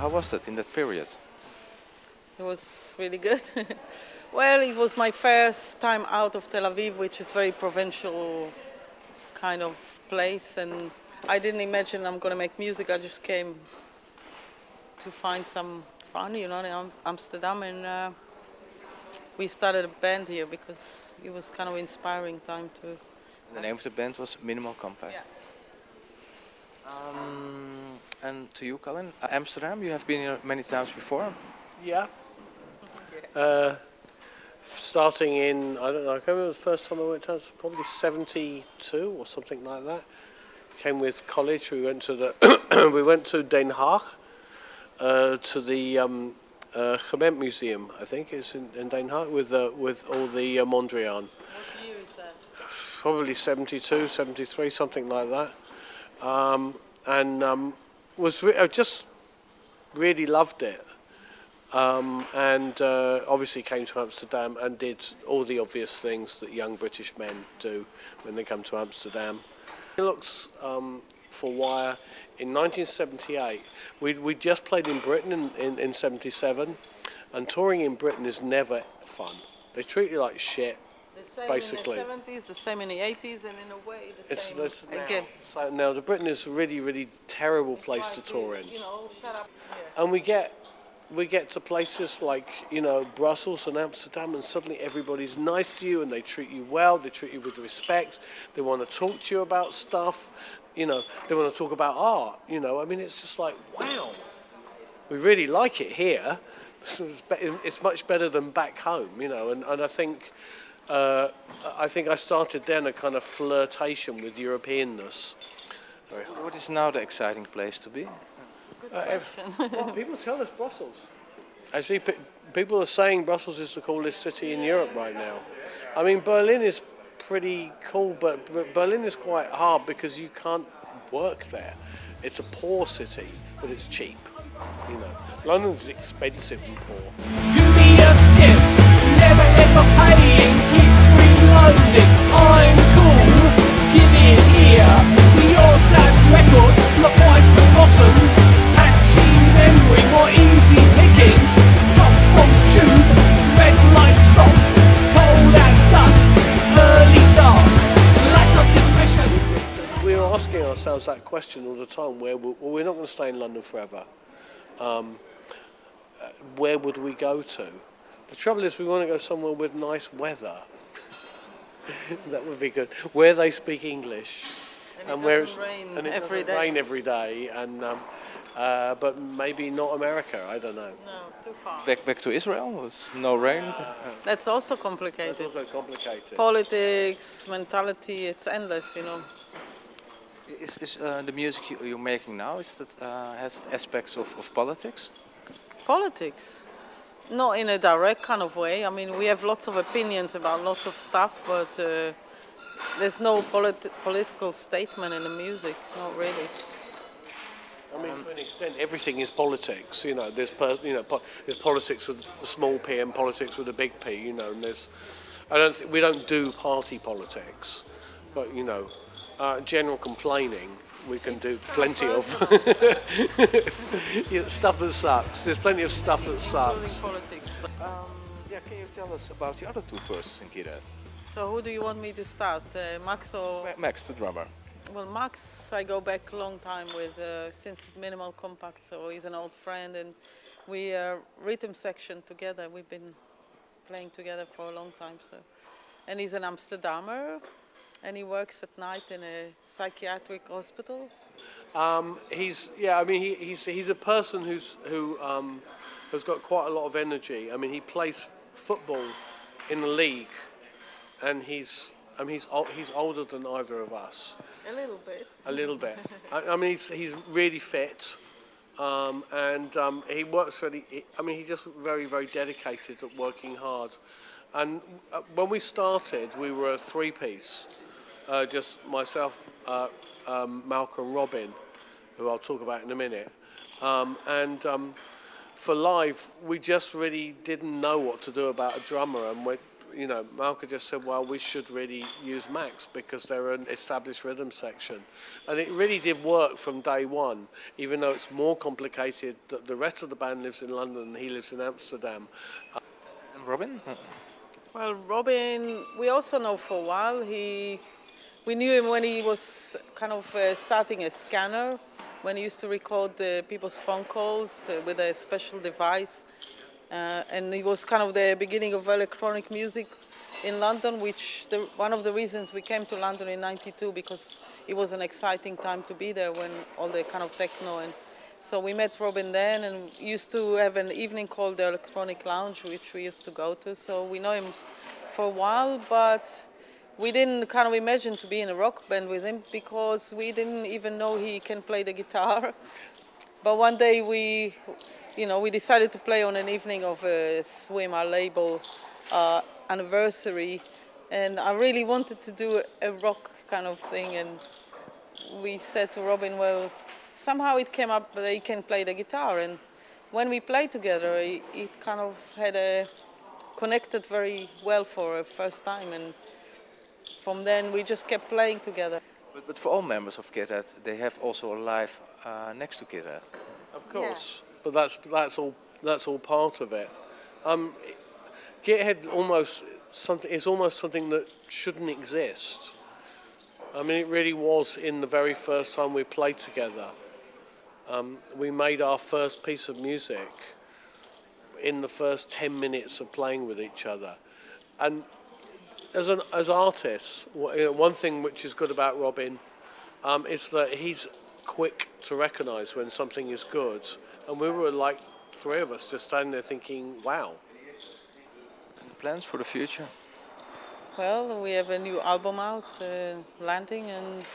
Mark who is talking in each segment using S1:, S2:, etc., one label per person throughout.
S1: How was that in that period?
S2: It was really good. Well, it was my first time out of Tel Aviv, which is very provincial kind of place, and I didn't imagine I'm going to make music. I just came to find some fun, in Amsterdam, and we started a band here because it was kind of inspiring time to.
S1: The name of the band was Minimal Compact.
S2: Yeah.
S1: And to you, Colin, Amsterdam, you have been here many times before.
S3: Yeah. Starting in, I don't know, I can't remember the first time I went to Amsterdam, probably 72 or something like that. Came with college. We went to the we went to Den Haag, to the Githead Museum. I think it's in Den Haag with all the Mondrian.
S2: What year is that?
S3: Probably 72, 73, something like that. I just really loved it. Obviously came to Amsterdam and did all the obvious things that young British men do when they come to Amsterdam. It looks for Wire in 1978. We just played in Britain in 77, and touring in Britain is never fun. They treat you like shit.
S2: The same
S3: Basically.
S2: in the 70s, the same in the 80s, and in a way the same again.
S3: So now the Britain is a really, really terrible place
S2: Like
S3: to tour in.
S2: Shut up. Yeah.
S3: And we get to places like, Brussels and Amsterdam, and suddenly everybody's nice to you and they treat you well, they treat you with respect, they want to talk to you about stuff, they want to talk about art, it's just like, wow, we really like it here. It's much better than back home, and I think I started then a kind of flirtation with Europeanness.
S1: What is now the exciting place to be?
S3: Well, people tell us Brussels. Actually, people are saying Brussels is the coolest city in Europe right now. I mean, Berlin is pretty cool, but Berlin is quite hard because you can't work there. It's a poor city, but it's cheap. London's expensive and poor.
S4: Dubious gifts, never ever paying, keep reloading. I'm cool, give it here. Your dad's records look quite forgotten. Patchy memory, more easy pickings. Chop from tube, red light stop, cold and dusk, early dark, lack of discretion.
S3: We were asking ourselves that question all the time. We're not going to stay in London forever. Where would we go to? The trouble is we want to go somewhere with nice weather. That would be good. Where they speak English.
S2: And it doesn't rain every day.
S3: Rain every day, but maybe not America. I don't know.
S2: No, too far.
S1: Back to Israel with no rain.
S2: That's also complicated.
S3: That's also complicated.
S2: Politics, mentality, it's endless,
S1: Is the music you're making now, has aspects of politics?
S2: Politics? Not in a direct kind of way. I mean, we have lots of opinions about lots of stuff, but there's no political statement in the music, not really.
S3: I mean, to an extent, everything is politics. There's there's politics with the small p and politics with the big P. And we don't do party politics, but general complaining we can do plenty of. Stuff that sucks. There's plenty of stuff that sucks.
S2: Politics.
S1: Can you tell us about the other two persons in Githead?
S2: So who do you want me to start, Max or?
S1: Max, the drummer.
S2: Well, Max, I go back a long time with since Minimal Compact, so he's an old friend, and we rhythm section together. We've been playing together for a long time. And he's an Amsterdammer. And he works at night in a psychiatric hospital. He's a person who has got quite a lot of energy. I mean, he plays football in the league, and he's older than either of us. A little bit.
S3: A little bit. I mean, he's really fit, and he works really. He's just very, very dedicated at working hard. And when we started, we were a three-piece. Just myself, Malka and Robin, who I'll talk about in a minute. For live, we just really didn't know what to do about a drummer, and Malka just said, well, we should really use Max because they're an established rhythm section. And it really did work from day one, even though it's more complicated. The rest of the band lives in London and he lives in Amsterdam.
S1: And Robin?
S2: Well, Robin, we also know for a while. We knew him when he was kind of starting a scanner, when he used to record people's phone calls with a special device. And it was kind of the beginning of electronic music in London, one of the reasons we came to London in '92, because it was an exciting time to be there when all the kind of techno. And so we met Robin then and used to have an evening called the Electronic Lounge, which we used to go to. So we know him for a while, but we didn't kind of imagine to be in a rock band with him because we didn't even know he can play the guitar. But one day we decided to play on an evening of a Swim, our label, anniversary, and I really wanted to do a rock kind of thing, and we said to Robin, well, somehow it came up that he can play the guitar, and when we played together, it kind of connected very well for a first time, and from then we just kept playing together.
S1: But for all members of Githead, they have also a live next to Githead.
S3: Of course. Yeah. But that's all part of it. Githead is almost something that shouldn't exist. I mean, it really was in the very first time we played together. We made our first piece of music in the first 10 minutes of playing with each other. And as artists, one thing which is good about Robin is that he's quick to recognise when something is good. And we were like three of us just standing there thinking, wow.
S1: Any plans for the future?
S2: Well, we have a new album out, Landing, and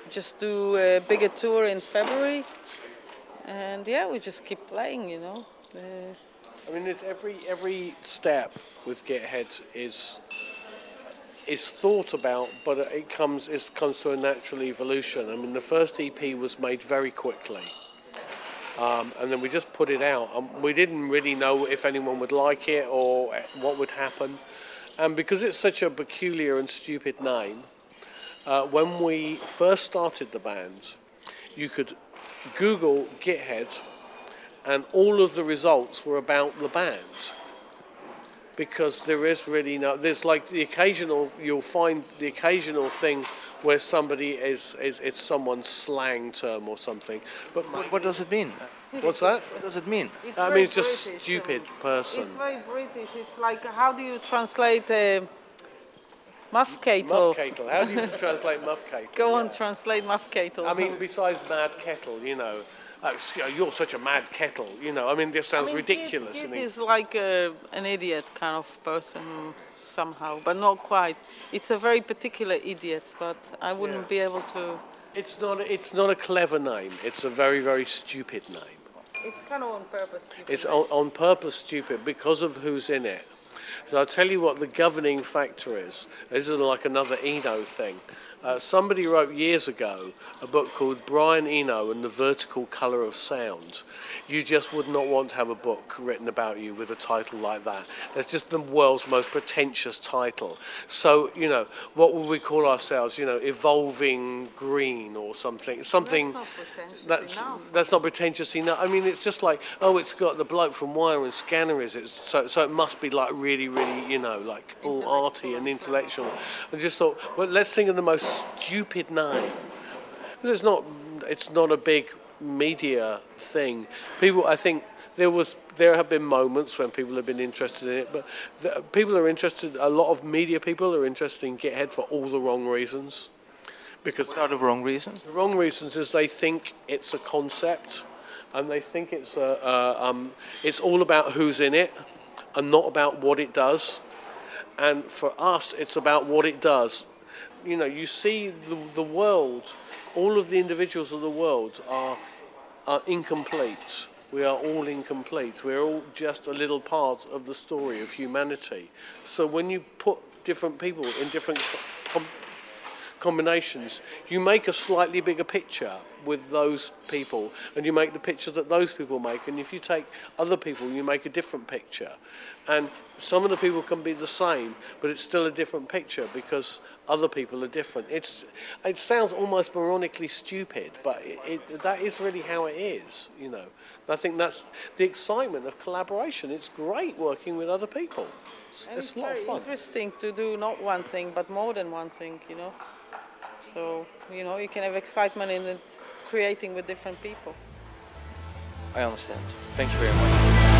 S2: just do a bigger tour in February. And yeah, we just keep playing,
S3: I mean, it's every step with Githead is thought about, but it comes to a natural evolution. I mean, the first EP was made very quickly. And then we just put it out. We didn't really know if anyone would like it or what would happen. And because it's such a peculiar and stupid name, when we first started the band, you could Google Githead and all of the results were about the band. Because there is really there's like you'll find the occasional thing where somebody it's someone's slang term or something. But
S1: what does it mean?
S3: What's that?
S1: What does it mean?
S3: That means just British, stupid person.
S2: It's very British. It's like, how do you translate muffketel?
S3: Muffketel. How do you translate muffketel?
S2: Go on, translate muffketel.
S3: I mean, besides mad kettle, you're such a mad kettle, I mean, this sounds ridiculous.
S2: Git is like an idiot kind of person somehow, but not quite. It's a very particular idiot, but I wouldn't be able to...
S3: It's not a clever name. It's a very, very stupid name.
S2: It's kind of on purpose stupid.
S3: It's on purpose stupid because of who's in it. So I'll tell you what the governing factor is. This is like another Eno thing. Somebody wrote years ago a book called Brian Eno and the Vertical Colour of Sound. You just would not want to have a book written about you with a title like that. That's just the world's most pretentious title. So, what would we call ourselves? Evolving Green or something. Something that's not pretentious enough. I mean, it's just like, it's got the bloke from Wire and Scanner is it? So it must be like really, really, like all arty and intellectual. I just thought, well, let's think of the most stupid name. It's not a big media thing. People, I think there have been moments when people have been interested in it, but people are interested. A lot of media people are interested in Githead for all the wrong reasons. Because
S1: what are the wrong reasons?
S3: The wrong reasons is they think it's a concept, and they think it's all about who's in it, and not about what it does. And for us, it's about what it does. You see the world, all of the individuals of the world are incomplete. We are all incomplete. We're all just a little part of the story of humanity. So when you put different people in different combinations, you make a slightly bigger picture with those people, and you make the picture that those people make, and if you take other people, you make a different picture. And some of the people can be the same, but it's still a different picture because other people are different. It sounds almost moronically stupid, but that is really how it is, you know. I think that's the excitement of collaboration. It's great working with other people. It's a lot of fun.
S2: It's interesting to do not one thing, but more than one thing, you know. So, you know, you can have excitement in creating with different people.
S1: I understand. Thank you very much.